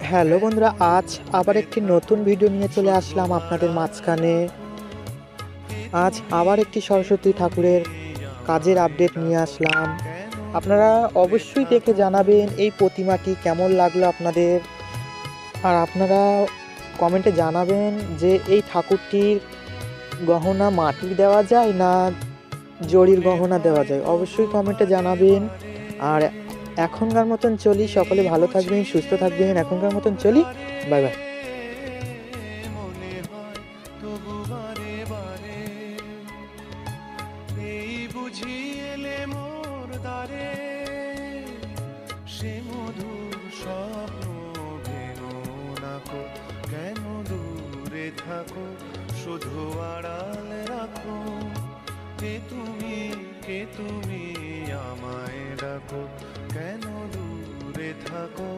Hello বন্ধুরা, আজ আবার একটি নতুন ভিডিও নিয়ে চলে আসলাম আপনাদের মাঝখানে। আজ আবার একটি সরস্বতী ঠাকুরের কাজের আপডেট নিয়ে আসলাম। আপনারা অবশ্যই দেখে জানাবেন এই প্রতিমাটি কেমন লাগলো আপনাদের। আর আপনারা কমেন্টে জানাবেন যে এই ঠাকুরটির গহনা মাটির দেওয়া যায় না জরির গহনা দেওয়া যায়, অবশ্যই কমেন্টে জানাবেন। আর এখনকার মতন চলি, সকলে ভালো থাকবেন, সুস্থ থাকবেন। এখনকার মতন চলি, বাই বাই। মনে হয় তবু বারে বারে এই বুঝি এলে মোর দ্বারে, সে মধুর স্বপ্ন ভেঙো নাকো, কেন দূরে থাকো, শুধু আড়াল রাখো। কে তুমি আমায় ডাকো, কেন দূরে থাকো।